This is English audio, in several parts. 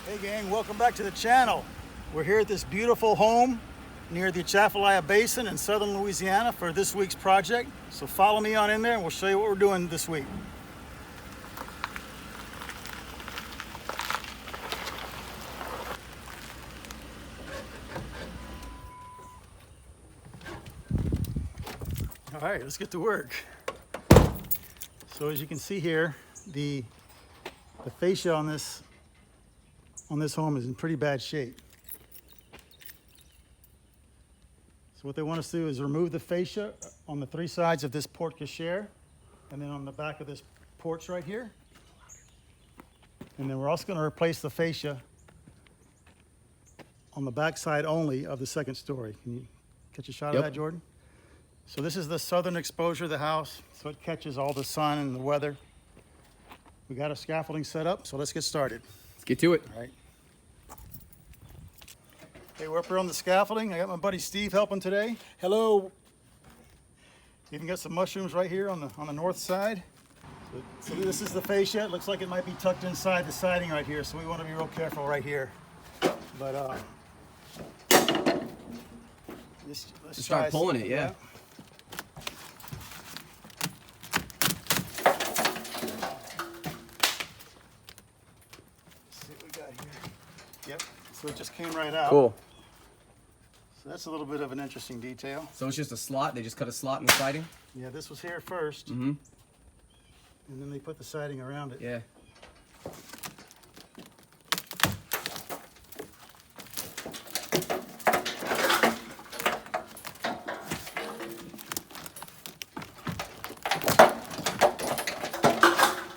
Hey gang, welcome back to the channel. We're here at this beautiful home near the Atchafalaya Basin in southern Louisiana for this week's project. So follow me on in there and we'll show you what we're doing this week. All right, let's get to work. So as you can see here, the fascia on this home is in pretty bad shape. So what they want us to do is remove the fascia on the three sides of this porte cochere and then on the back of this porch right here. And then we're also going to replace the fascia on the back side only of the second story. Can you catch a shot of that, Jordan? So this is the southern exposure of the house, so it catches all the sun and the weather. We got our scaffolding set up, so let's get started. Let's get to it. All right. Hey, we're up here on the scaffolding. I got my buddy Steve helping today. Hello. Even got some mushrooms right here on the north side. So this is the fascia. It looks like it might be tucked inside the siding right here, so we want to be real careful right here. But let's start pulling it, yeah. See what we got here. Yep. So it just came right out. Cool. So that's a little bit of an interesting detail. So it's just a slot? They just cut a slot in the siding? Yeah, this was here first. Mm-hmm. And then they put the siding around it. Yeah.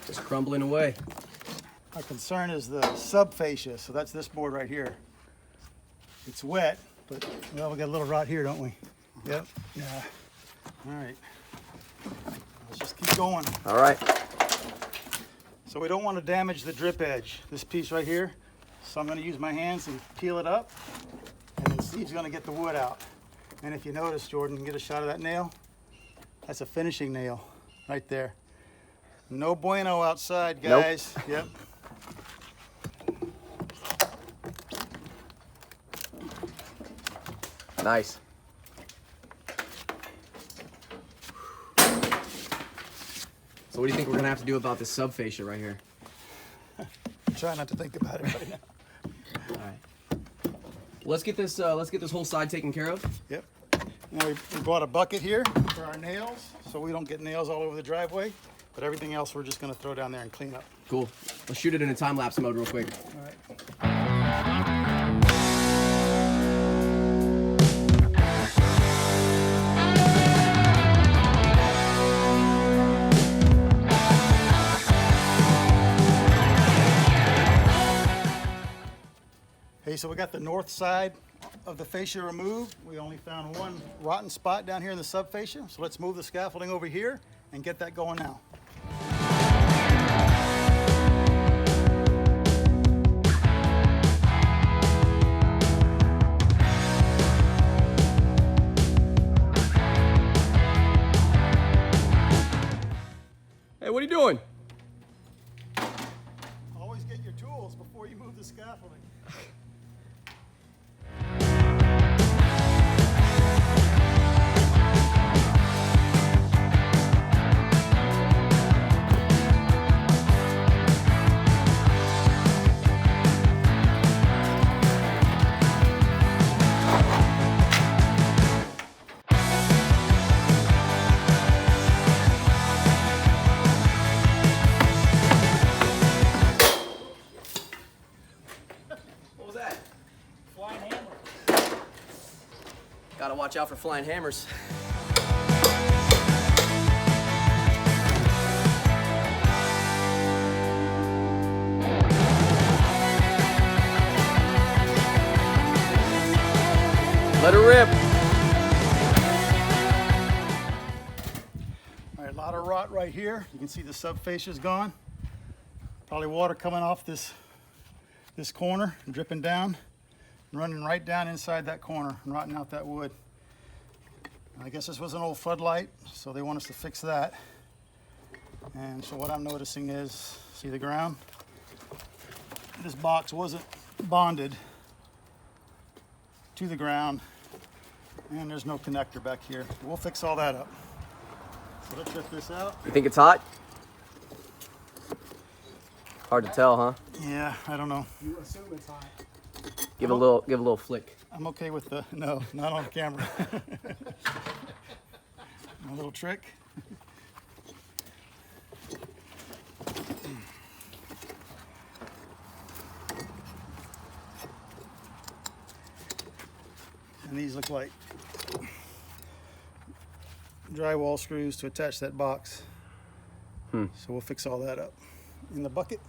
Just crumbling away. Our concern is the sub-fascia, so that's this board right here. It's wet, but well, we got a little rot here, don't we? Yep. Yeah. All right. Let's just keep going. All right. So we don't want to damage the drip edge, this piece right here. So I'm going to use my hands and peel it up, and then Steve's going to get the wood out. And if you notice, Jordan, get a shot of that nail. That's a finishing nail right there. No bueno outside, guys. Nope. Yep. Nice. So what do you think we're gonna have to do about this sub-fascia right here? Try not to think about it right now. All right. Let's get this whole side taken care of. Yep. Now we brought a bucket here for our nails, so we don't get nails all over the driveway. But everything else we're just gonna throw down there and clean up. Cool. Let's shoot it in a time-lapse mode real quick. All right. Hey, so we got the north side of the fascia removed. We only found one rotten spot down here in the sub-fascia. So let's move the scaffolding over here and get that going now. Hey, what are you doing? Always get your tools before you move the scaffolding. Gotta watch out for flying hammers. Let her rip. All right, a lot of rot right here. You can see the sub-fascia's gone. Probably water coming off this corner and dripping down. Running right down inside that corner and rotting out that wood. I guess this was an old floodlight, so they want us to fix that. And so what I'm noticing is, see the ground? This box wasn't bonded to the ground, and there's no connector back here. We'll fix all that up. So let's rip this out. You think it's hot? Hard to tell, huh? Yeah, I don't know. You assume it's hot. Give a little flick. I'm okay with the, no, not on camera. A little trick. And these look like drywall screws to attach that box. So we'll fix all that up in the bucket.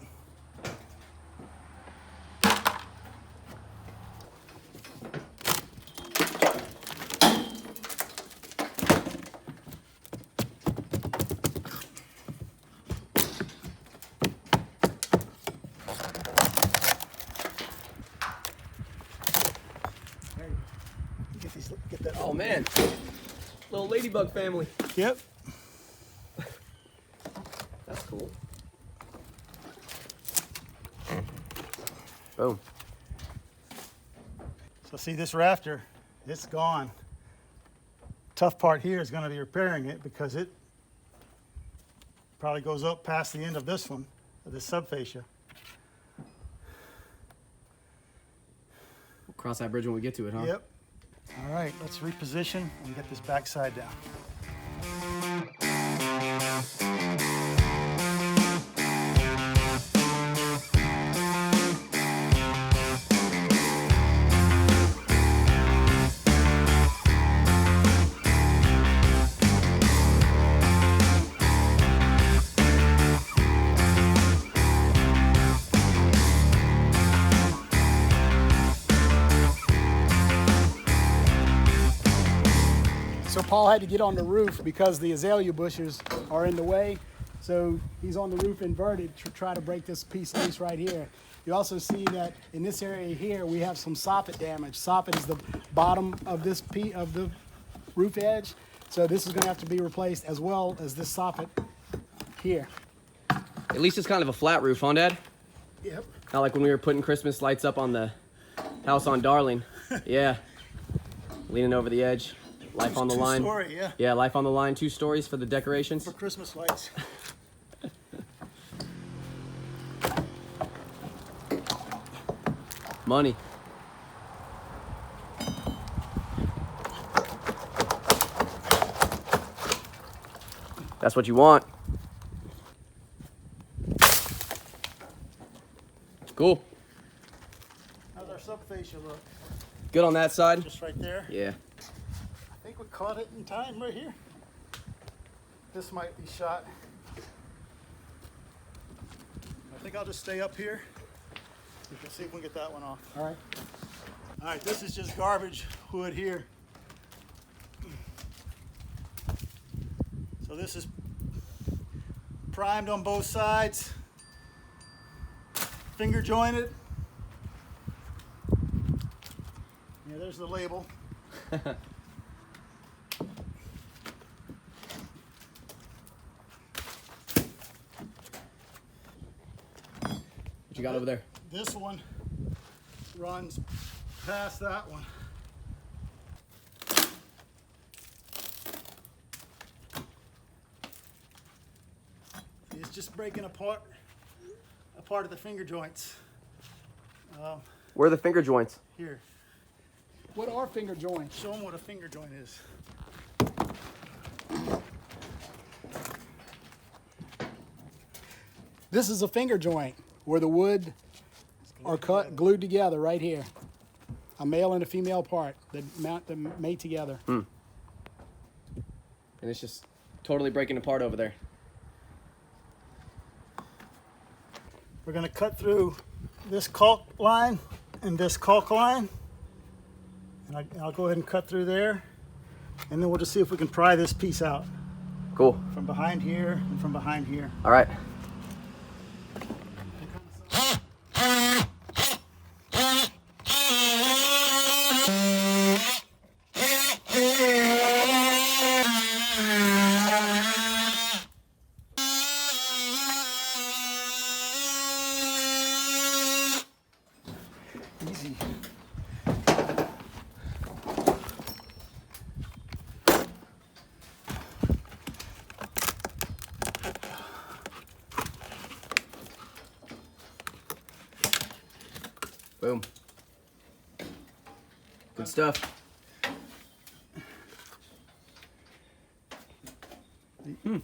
Get that. Oh man, little ladybug family. Yep. That's cool. Boom. So see this rafter, it's gone. Tough part here is going to be repairing it because it probably goes up past the end of this one, of this sub-fascia. We'll cross that bridge when we get to it, huh? Yep. All right, let's reposition and get this back side down. So Paul had to get on the roof because the azalea bushes are in the way. So he's on the roof inverted to try to break this piece loose right here. You also see that in this area here, we have some soffit damage. Soffit is the bottom of this piece of the roof edge. So this is gonna have to be replaced as well as this soffit here. At least it's kind of a flat roof, huh, Dad? Yep. Not like when we were putting Christmas lights up on the house on Darling. Yeah. Leaning over the edge. Life on the line. Two-story, yeah. Yeah, life on the line. 2 stories for the decorations. For Christmas lights. Money. That's what you want. Cool. How's our sub-fascia look? Good on that side? Just right there. Yeah. I think we caught it in time right here. This might be shot. I think I'll just stay up here. We can see if we can get that one off. All right. All right, this is just garbage wood here. So this is primed on both sides, finger jointed. Yeah, there's the label. What you got over there? This one runs past that one. It's just breaking apart a part of the finger joints. Where are the finger joints? Here, What are finger joints? show them what a finger joint is. This is a finger joint where the wood are cut, glued together right here. A male and a female part that mate together. And it's just totally breaking apart over there. We're going to cut through this caulk line and this caulk line. And I'll go ahead and cut through there. And then we'll just see if we can pry this piece out. Cool. From behind here and from behind here. All right. Boom. Good stuff.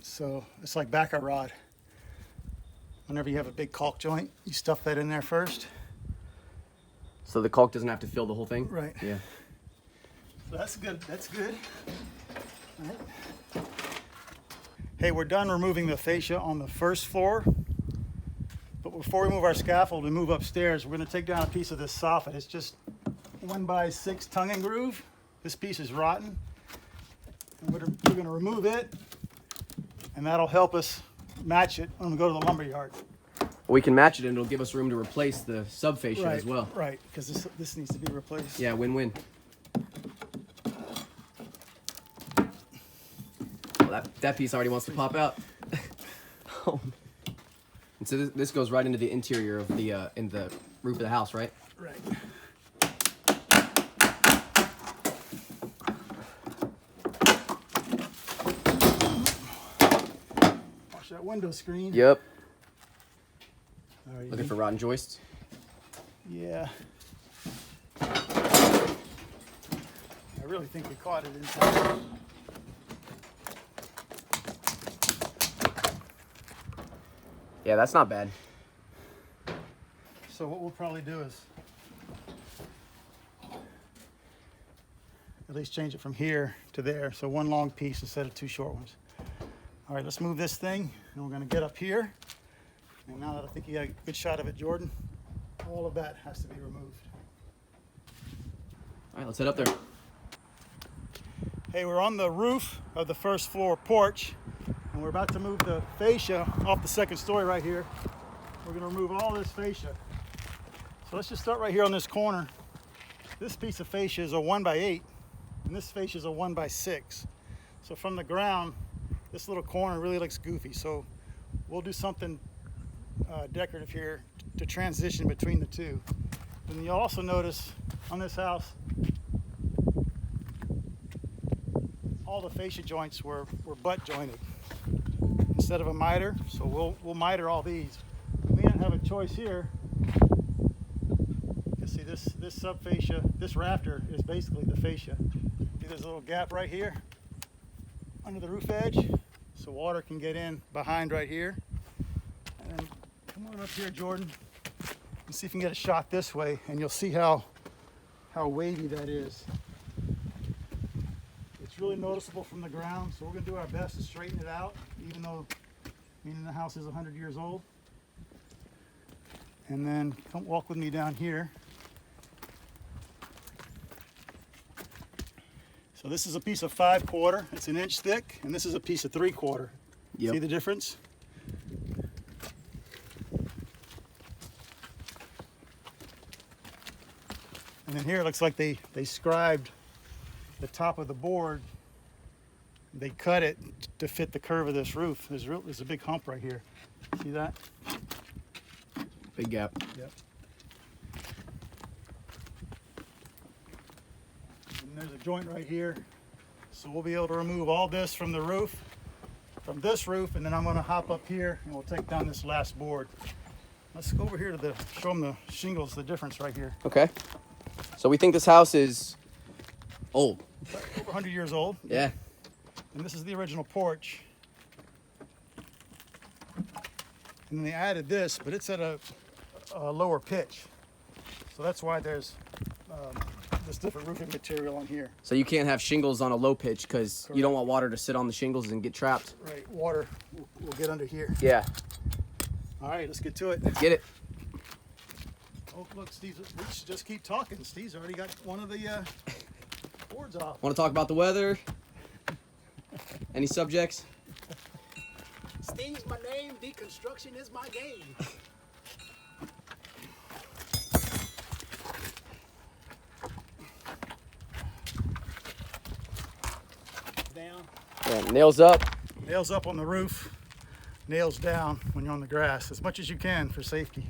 So it's like backer rod. Whenever you have a big caulk joint, you stuff that in there first. So the caulk doesn't have to fill the whole thing? Right. Yeah. So that's good. That's good. All right. Hey, we're done removing the fascia on the first floor. But before we move our scaffold and move upstairs, we're going to take down a piece of this soffit. It's just 1x6 tongue and groove. This piece is rotten. And we're going to remove it, and that'll help us match it when we go to the lumber yard. We can match it and it'll give us room to replace the sub-fascia as well. Right, because this needs to be replaced. Yeah, win-win. Well, that piece already wants to pop out. Oh. And so this goes right into the interior of the in the roof of the house, right? Right. Watch that window screen. Yep. All right, Looking for rotten joists. Yeah. I really think we caught it inside. Yeah, that's not bad. So what we'll probably do is at least change it from here to there. So one long piece instead of two short ones. All right, let's move this thing, and we're going to get up here. And now that I think you got a good shot of it, Jordan, all of that has to be removed. All right, let's head up there. Hey, we're on the roof of the first floor porch, and we're about to move the fascia off the second story right here. We're going to remove all this fascia. So let's just start right here on this corner. This piece of fascia is a 1x8, and this fascia is a 1x6. So from the ground, this little corner really looks goofy. So we'll do something decorative here to transition between the two. And you'll also notice on this house, all the fascia joints were butt jointed instead of a miter. So we'll miter all these. We don't have a choice here. You see this sub-fascia, this rafter is basically the fascia. See, there's a little gap right here under the roof edge, so water can get in behind right here. And then come on up here, Jordan, and see if you can get a shot this way, and you'll see how wavy that is. It's really noticeable from the ground, so we're going to do our best to straighten it out, even though meaning the house is 100 years old. And then come walk with me down here. So this is a piece of 5/4. It's an inch thick, and this is a piece of 3/4. Yep. See the difference? And then here it looks like they scribed the top of the board. They cut it to fit the curve of this roof. There's a big hump right here. See that? Big gap. Yep. And there's a joint right here. So we'll be able to remove all this from the roof, from this roof, and then I'm going to hop up here and we'll take down this last board. Let's go over here to show them the shingles, the difference right here. Okay. So we think this house is old. Over 100 years old. Yeah. And this is the original porch. And then they added this, but it's at a lower pitch. So that's why there's this different roofing material on here. So you can't have shingles on a low pitch because you don't want water to sit on the shingles and get trapped. Right, water will get under here. Yeah. All right, let's get to it. Get it. Oh, look, Steve, we should just keep talking. Steve's already got one of the boards off. Want to talk about the weather? Any subjects? Steve's my name, deconstruction is my game. Down. Yeah, nails up. Nails up on the roof, nails down when you're on the grass, as much as you can for safety.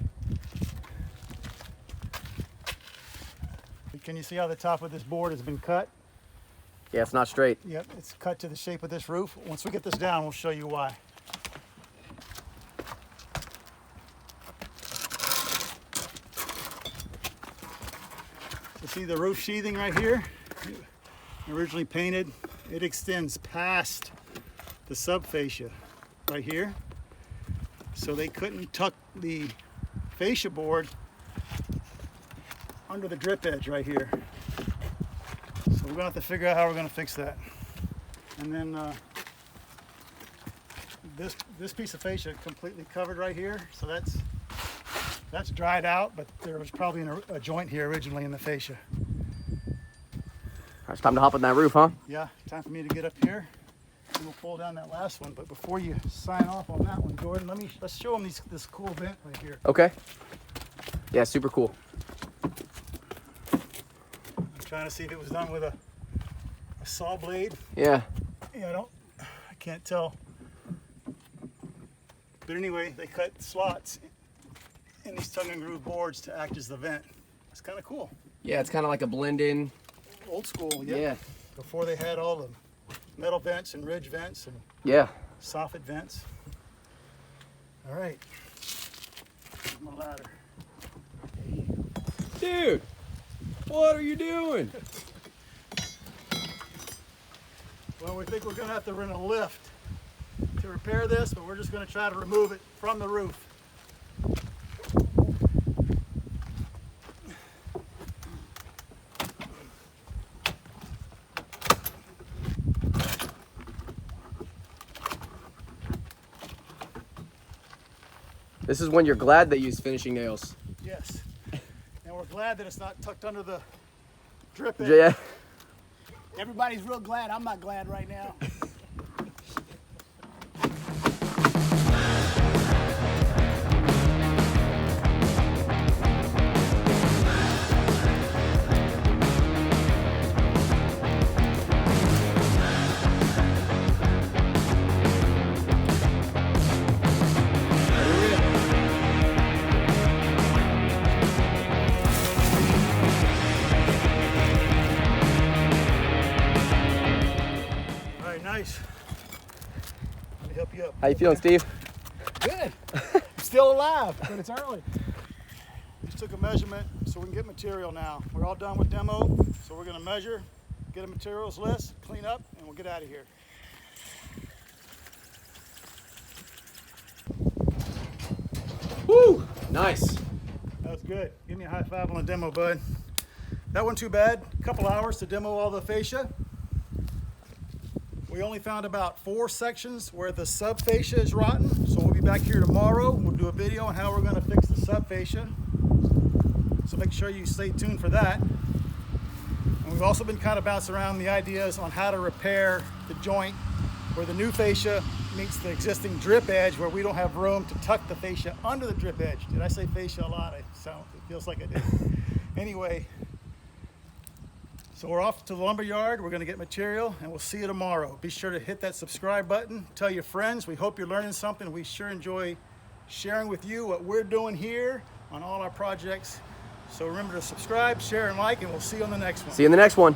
Can you see how the top of this board has been cut? Yeah, it's not straight. Yep, it's cut to the shape of this roof. Once we get this down, we'll show you why. See the roof sheathing right here? Originally painted, it extends past the sub-fascia right here. So they couldn't tuck the fascia board under the drip edge right here. So we're gonna have to figure out how we're gonna fix that. And then this piece of fascia completely covered right here. So that's dried out, but there was probably a joint here originally in the fascia. It's time to hop on that roof, huh? Yeah, time for me to get up here. And we'll pull down that last one. But before you sign off on that one, Jordan, let's show them this cool vent right here. Okay. Yeah, super cool. I'm trying to see if it was done with a saw blade. Yeah. Yeah, I can't tell. But anyway, they cut slots in these tongue and groove boards to act as the vent. It's kind of cool. Yeah, it's kind of like a blend-in. Old school, Yeah. Before they had all the metal vents and ridge vents and Yeah. soffit vents. All right. Here's my ladder. Dude, what are you doing? Well, we think we're going to have to rent a lift to repair this, but we're just going to try to remove it from the roof. This is when you're glad they use finishing nails. Yes. And we're glad that it's not tucked under the drip edge. Yeah. Everybody's real glad. I'm not glad right now. Nice. Let me help you up. How you feeling, Steve? Good. I'm still alive, but it's early. Just took a measurement so we can get material now. We're all done with demo, so we're going to measure, get a materials list, clean up, and we'll get out of here. Woo! Nice. That was good. Give me a high five on the demo, bud. That wasn't too bad. A couple hours to demo all the fascia. We only found about 4 sections where the sub-fascia is rotten, so we'll be back here tomorrow. We'll do a video on how we're going to fix the sub-fascia. So make sure you stay tuned for that. And we've also been kind of bouncing around the ideas on how to repair the joint where the new fascia meets the existing drip edge, where we don't have room to tuck the fascia under the drip edge. Did I say fascia a lot? It feels like I did. Anyway. So we're off to the lumber yard. We're going to get material, and we'll see you tomorrow. Be sure to hit that subscribe button. Tell your friends. We hope you're learning something. We sure enjoy sharing with you what we're doing here on all our projects. So remember to subscribe, share, and like, and we'll see you on the next one. See you in the next one.